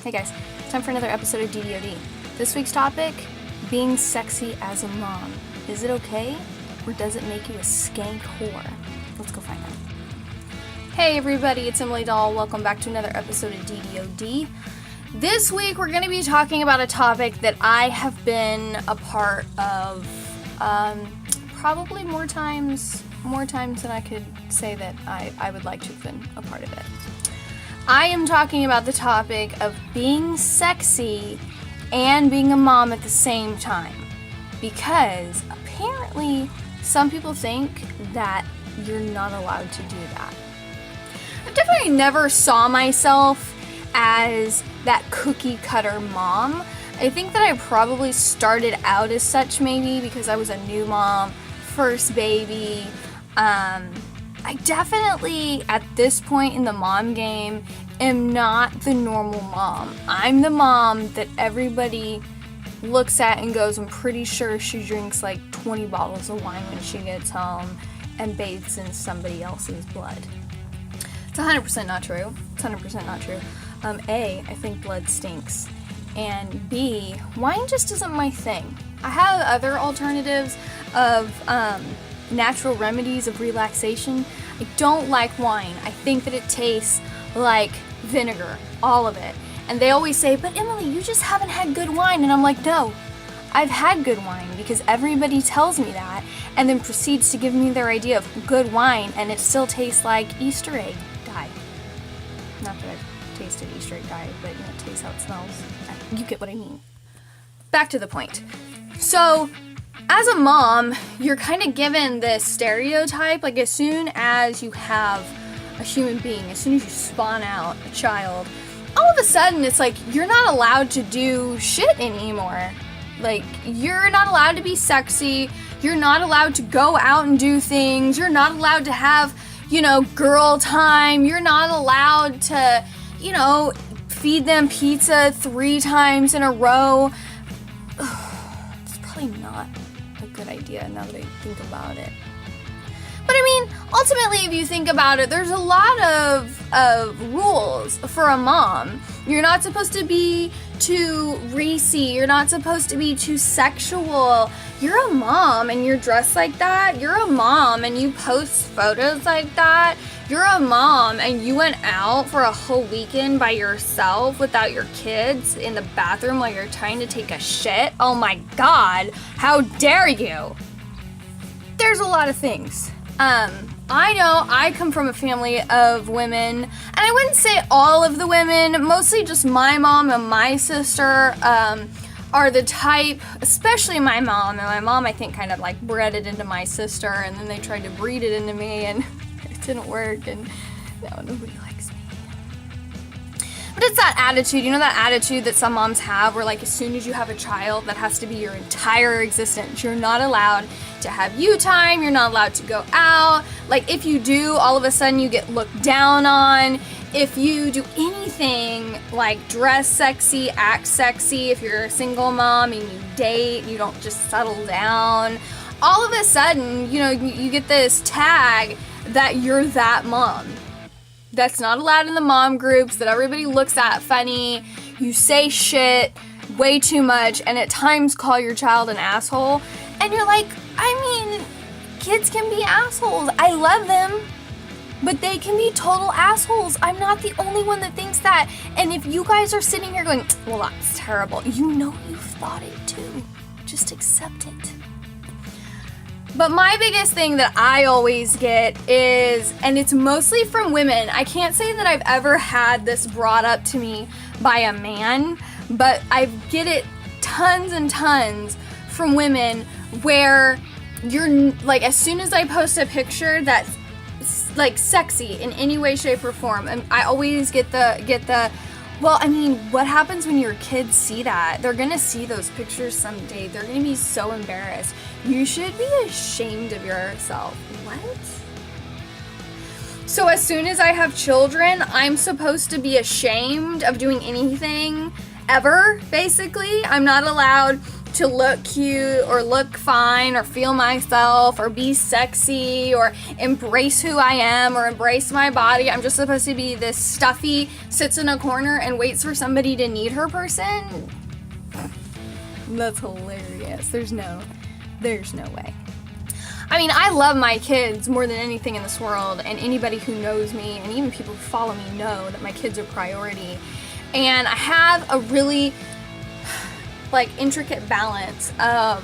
Hey guys, it's time for another episode of D.D.O.D. This week's topic, being sexy as a mom. Is it okay, or does it make you a skank whore? Let's go find out. Hey everybody, it's Emily Dahl. Welcome back to another episode of D.D.O.D. This week we're going to be talking about a topic that I have been a part of probably more times than I could say that I would like to have been a part of it. I am talking about the topic of being sexy and being a mom at the same time, because apparently some people think that you're not allowed to do that. I definitely never saw myself as that cookie cutter mom. I think that I probably started out as such, maybe because I was a new mom, first baby. I definitely, at this point in the mom game, am not the normal mom. I'm the mom that everybody looks at and goes, I'm pretty sure she drinks like 20 bottles of wine when she gets home and bathes in somebody else's blood. It's 100% not true. It's 100% not true. A, I think blood stinks. And B, wine just isn't my thing. I have other alternatives of natural remedies of relaxation. I don't like wine. I think that it tastes like vinegar, all of it. And they always say, but Emily, you just haven't had good wine. And I'm like, no, I've had good wine, because everybody tells me that and then proceeds to give me their idea of good wine, and it still tastes like Easter egg dye. Not that I've tasted Easter egg dye, but it tastes how it smells. You get what I mean. Back to the point. So, as a mom, you're kind of given this stereotype, like as soon as you have a human being, as soon as you spawn out a child, all of a sudden it's like you're not allowed to do shit anymore. Like, you're not allowed to be sexy, you're not allowed to go out and do things, you're not allowed to have, girl time, you're not allowed to, feed them pizza 3 times in a row. It's probably not a good idea now that I think about it. But I mean, ultimately, if you think about it, there's a lot of rules for a mom. You're not supposed to be too racy. You're not supposed to be too sexual. You're a mom and you're dressed like that. You're a mom and you post photos like that. You're a mom and you went out for a whole weekend by yourself without your kids in the bathroom while you're trying to take a shit. Oh my God, how dare you? There's a lot of things. I know I come from a family of women, and I wouldn't say all of the women, mostly just my mom and my sister, are the type, especially my mom, and my mom I think kind of like bred it into my sister, and then they tried to breed it into me, and it didn't work, and now nobody likes me. But it's that attitude, that attitude that some moms have where like as soon as you have a child, that has to be your entire existence. You're not allowed to have you time, you're not allowed to go out. Like if you do, all of a sudden you get looked down on. If you do anything like dress sexy, act sexy, if you're a single mom and you date, you don't just settle down, all of a sudden, you get this tag that you're that mom. That's not allowed in the mom groups, that everybody looks at funny. You say shit way too much and at times call your child an asshole. And you're like, kids can be assholes. I love them, but they can be total assholes. I'm not the only one that thinks that. And if you guys are sitting here going, well, that's terrible, you've thought it too. Just accept it. But my biggest thing that I always get is, and it's mostly from women, I can't say that I've ever had this brought up to me by a man, but I get it tons and tons from women where you're like, as soon as I post a picture that's like sexy in any way, shape, or form, and I always get the well, what happens when your kids see that? They're gonna see those pictures someday. They're gonna be so embarrassed. You should be ashamed of yourself. What? So as soon as I have children, I'm supposed to be ashamed of doing anything ever, basically. I'm not allowed to look cute or look fine or feel myself or be sexy or embrace who I am or embrace my body. I'm just supposed to be this stuffy, sits in a corner and waits for somebody to need her person. That's hilarious. There's no way. I mean, I love my kids more than anything in this world, and anybody who knows me and even people who follow me know that my kids are priority. And I have a really intricate balance of,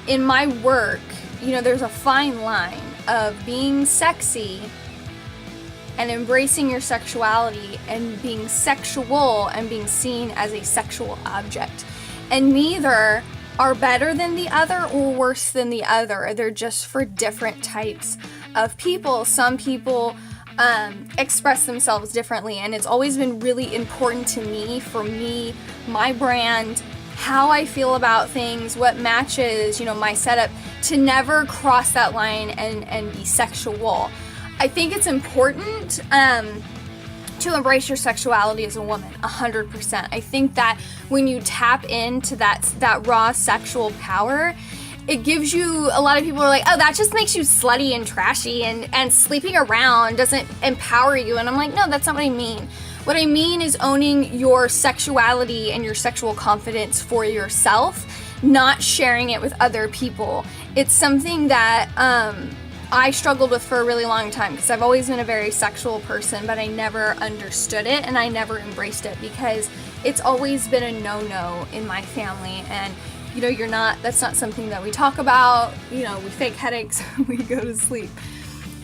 in my work, there's a fine line of being sexy and embracing your sexuality and being sexual and being seen as a sexual object. And neither are better than the other or worse than the other. They're just for different types of people. Some people express themselves differently, and it's always been really important to me, for me, my brand, how I feel about things, what matches, my setup, to never cross that line and be sexual. I think it's important to embrace your sexuality as a woman, 100%. I think that when you tap into that raw sexual power, it gives you, a lot of people are like, oh, that just makes you slutty and trashy, and sleeping around doesn't empower you. And I'm like, no, that's not what I mean. What I mean is owning your sexuality and your sexual confidence for yourself, not sharing it with other people. It's something that I struggled with for a really long time, because I've always been a very sexual person, but I never understood it and I never embraced it, because it's always been a no-no in my family. And that's not something that we talk about. We fake headaches when we go to sleep.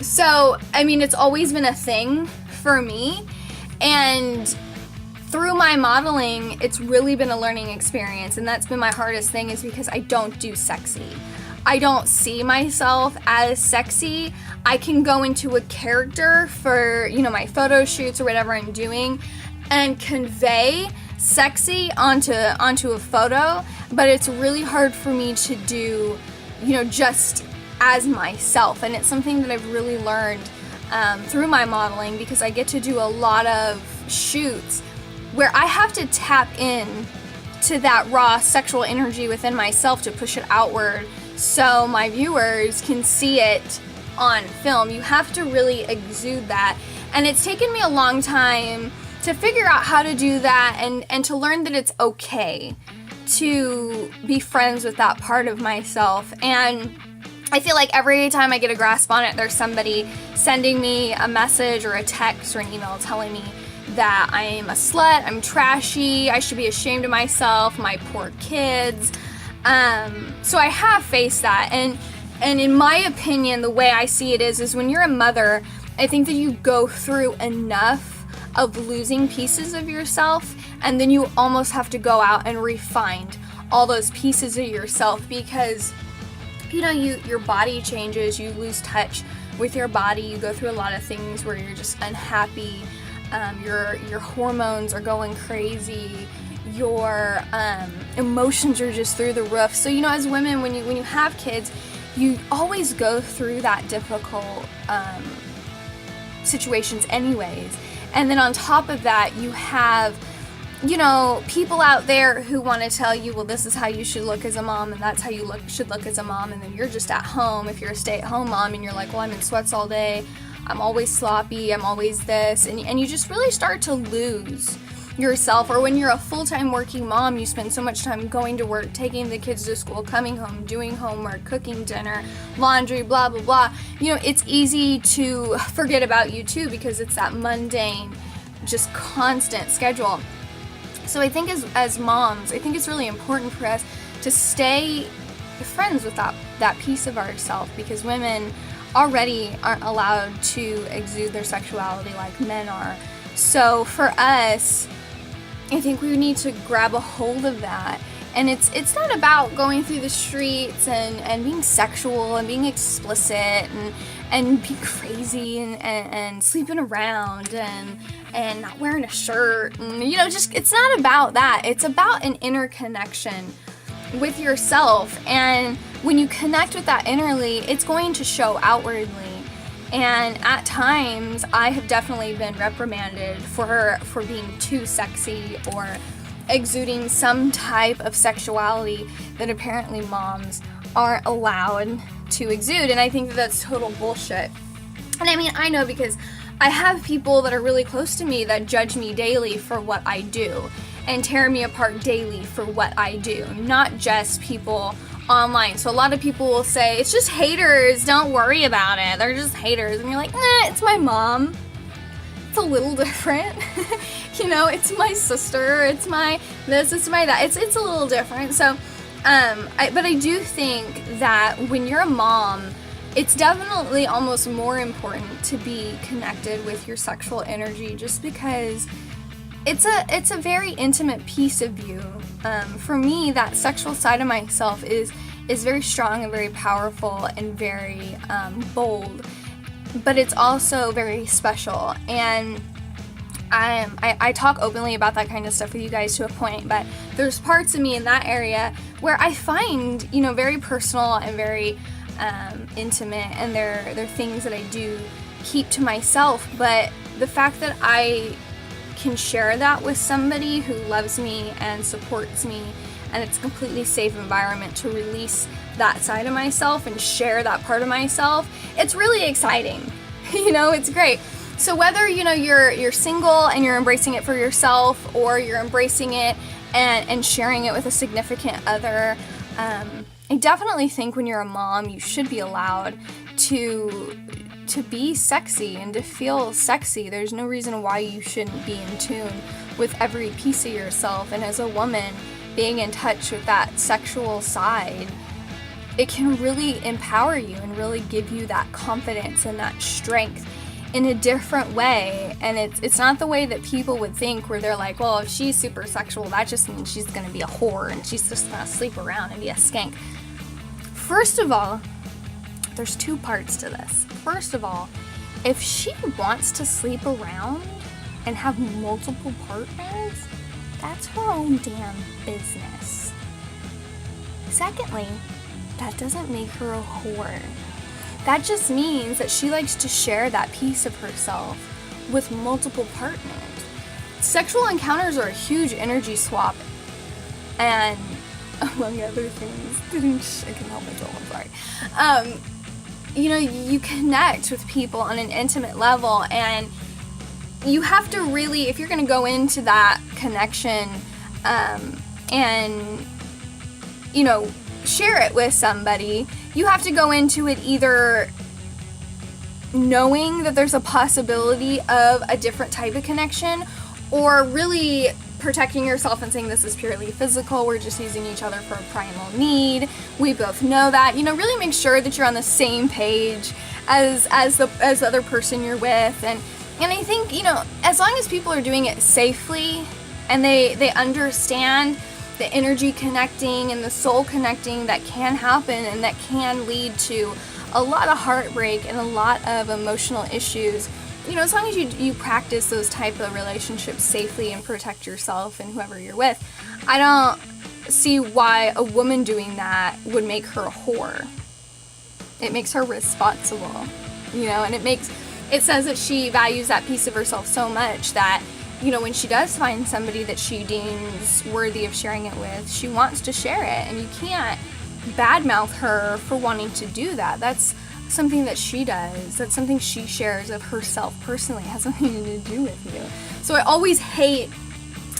So, I mean, it's always been a thing for me. And through my modeling, it's really been a learning experience. And that's been my hardest thing, is because I don't do sexy. I don't see myself as sexy. I can go into a character for, my photo shoots or whatever I'm doing and convey sexy onto a photo, but it's really hard for me to do, just as myself. And it's something that I've really learned through my modeling, because I get to do a lot of shoots where I have to tap in to that raw sexual energy within myself to push it outward so my viewers can see it on film. You have to really exude that. And it's taken me a long time to figure out how to do that, and to learn that it's okay to be friends with that part of myself. And I feel like every time I get a grasp on it, there's somebody sending me a message or a text or an email telling me that I'm a slut, I'm trashy, I should be ashamed of myself, my poor kids. So I have faced that, and in my opinion, the way I see it is when you're a mother, I think that you go through enough of losing pieces of yourself, and then you almost have to go out and re-find all those pieces of yourself, because your body changes, you lose touch with your body, you go through a lot of things where you're just unhappy, your hormones are going crazy, your emotions are just through the roof. So as women, when you have kids, you always go through that difficult situations anyways. And then on top of that, you have people out there who want to tell you, well, this is how you should look as a mom, and that's how you should look as a mom. And then you're just at home, if you're a stay-at-home mom, and you're like, well, I'm in sweats all day, I'm always sloppy, I'm always this, and you just really start to lose yourself. Or when you're a full-time working mom, you spend so much time going to work, taking the kids to school, coming home, doing homework, cooking dinner, laundry, blah blah blah. It's easy to forget about you too, because it's that mundane, just constant schedule. So I think as moms, I think it's really important for us to stay friends with that piece of ourselves, because women already aren't allowed to exude their sexuality like men are. So for us, I think we need to grab a hold of that. And it's not about going through the streets and being sexual and being explicit and being crazy and sleeping around and not wearing a shirt, and just, it's not about that. It's about an inner connection with yourself, and when you connect with that innerly, it's going to show outwardly. And at times I have definitely been reprimanded for being too sexy or exuding some type of sexuality that apparently moms aren't allowed to exude. And I think that that's total bullshit. And I mean, I know because I have people that are really close to me that judge me daily for what I do and tear me apart daily for what I do, not just people online. So a lot of people will say, it's just haters, don't worry about it, they're just haters. And you're like, nah, it's my mom. It's a little different. You know, it's my sister, it's my this, it's my that. It's a little different. So, but I do think that when you're a mom, it's definitely almost more important to be connected with your sexual energy, just because it's a very intimate piece of you. For me, that sexual side of myself is very strong and very powerful and very bold, but it's also very special. And I talk openly about that kind of stuff with you guys to a point, but there's parts of me in that area where I find, you know, very personal and very intimate, and they're things that I do keep to myself. But the fact that I can share that with somebody who loves me and supports me, and it's a completely safe environment to release that side of myself and share that part of myself, it's really exciting. You know, it's great. So whether, you know, you're single and you're embracing it for yourself, or you're embracing it and sharing it with a significant other, I definitely think when you're a mom, you should be allowed to be sexy and to feel sexy. There's no reason why you shouldn't be in tune with every piece of yourself. And as a woman, being in touch with that sexual side, it can really empower you and really give you that confidence and that strength in a different way. And it's not the way that people would think, where they're like, well, if she's super sexual, that just means she's going to be a whore and she's just going to sleep around and be a skank. First of all, there's two parts to this. First of all, if she wants to sleep around and have multiple partners, that's her own damn business. Secondly, that doesn't make her a whore. That just means that she likes to share that piece of herself with multiple partners. Sexual encounters are a huge energy swap, and among other things, I can help myself, I'm sorry. You know, you connect with people on an intimate level, and you have to really, if you're going to go into that connection and, you know, share it with somebody, you have to go into it either knowing that there's a possibility of a different type of connection, or really protecting yourself and saying, this is purely physical, we're just using each other for a primal need, we both know that. You know, really make sure that you're on the same page as the other person you're with. And I think, you know, as long as people are doing it safely and they understand the energy connecting and the soul connecting that can happen and that can lead to a lot of heartbreak and a lot of emotional issues, you know, as long as you practice those type of relationships safely and protect yourself and whoever you're with, I don't see why a woman doing that would make her a whore. It makes her responsible, you know, and it says that she values that piece of herself so much that, you know, when she does find somebody that she deems worthy of sharing it with, she wants to share it, and you can't badmouth her for wanting to do that. That's something that she does. That's something she shares of herself personally. It has nothing to do with you. So I always hate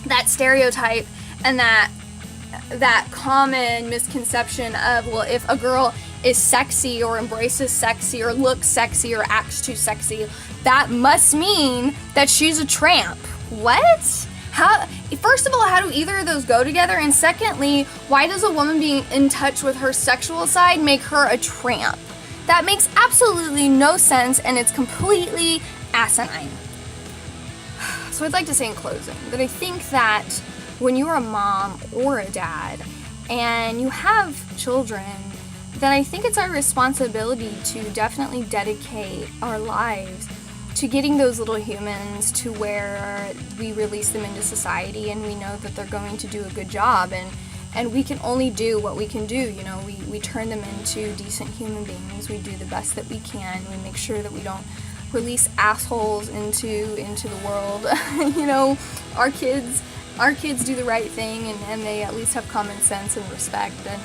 that stereotype and that common misconception of, well, if a girl is sexy or embraces sexy or looks sexy or acts too sexy, that must mean that she's a tramp. What? How? First of all, how do either of those go together? And secondly, why does a woman being in touch with her sexual side make her a tramp? That makes absolutely no sense, and it's completely asinine. So I'd like to say in closing that I think that when you're a mom or a dad and you have children, then I think it's our responsibility to definitely dedicate our lives to getting those little humans to where we release them into society and we know that they're going to do a good job, and we can only do what we can do. You know, we turn them into decent human beings. We do the best that we can. We make sure that we don't release assholes into the world. You know, our kids our kids do the right thing, and they at least have common sense and respect, and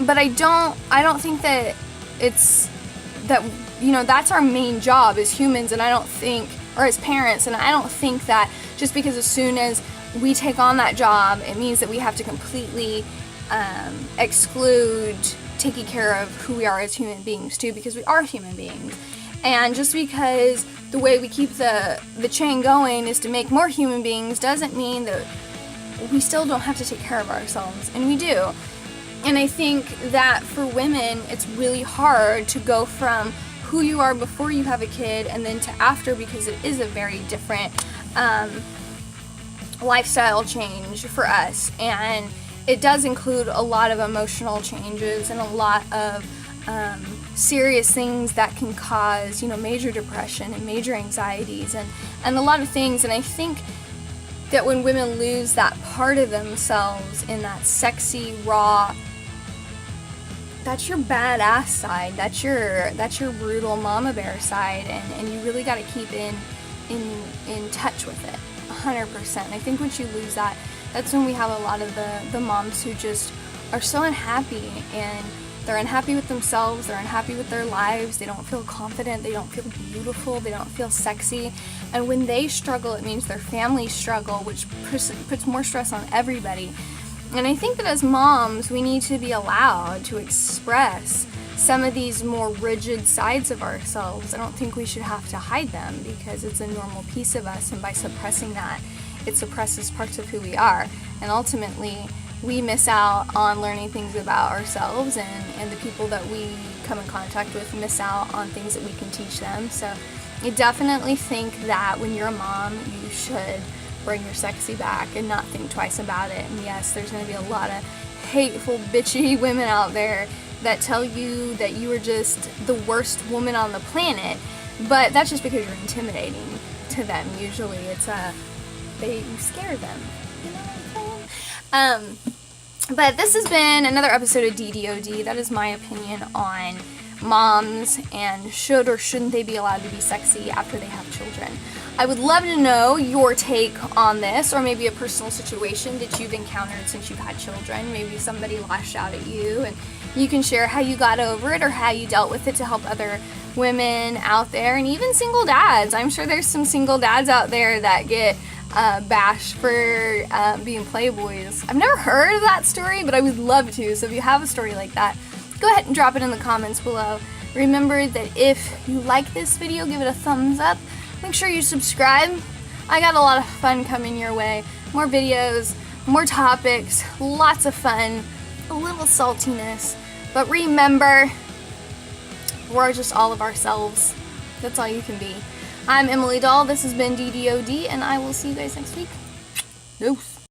but I don't think that it's that, that's our main job as humans, and I don't think, or as parents, and I don't think that just because as soon as we take on that job, it means that we have to completely exclude taking care of who we are as human beings too, because we are human beings. And just because the way we keep the chain going is to make more human beings doesn't mean that we still don't have to take care of ourselves, and we do. And I think that for women, it's really hard to go from who you are before you have a kid and then to after, because it is a very different lifestyle change for us, and it does include a lot of emotional changes and a lot of serious things that can cause, major depression and major anxieties and a lot of things. And I think that when women lose that part of themselves in that sexy, raw, that's your badass side, that's your brutal mama bear side, and you really got to keep in touch with it 100%. I think once you lose that, that's when we have a lot of the moms who just are so unhappy, and they're unhappy with themselves, they're unhappy with their lives, they don't feel confident, they don't feel beautiful, they don't feel sexy, and when they struggle, it means their families struggle, which puts more stress on everybody. And I think that as moms, we need to be allowed to express some of these more rigid sides of ourselves. I don't think we should have to hide them, because it's a normal piece of us, and by suppressing that, it suppresses parts of who we are, and ultimately we miss out on learning things about ourselves, and the people that we come in contact with miss out on things that we can teach them. So I definitely think that when you're a mom, you should bring your sexy back and not think twice about it. And yes, there's going to be a lot of hateful, bitchy women out there that tell you that you are just the worst woman on the planet, but that's just because you're intimidating to them. Usually it's you scare them, you know what I'm saying? But this has been another episode of D.D.O.D. That is my opinion on moms and should or shouldn't they be allowed to be sexy after they have children. I would love to know your take on this, or maybe a personal situation that you've encountered since you've had children. Maybe somebody lashed out at you, and you can share how you got over it or how you dealt with it to help other women out there, and even single dads. I'm sure there's some single dads out there that get bashed for being playboys. I've never heard of that story, but I would love to. So if you have a story like that, go ahead and drop it in the comments below. Remember that if you like this video, give it a thumbs up. Make sure you subscribe. I got a lot of fun coming your way. More videos, more topics, lots of fun, a little saltiness. But remember, we're just all of ourselves. That's all you can be. I'm Emily Dahl. This has been D.D.O.D, and I will see you guys next week. Deuce.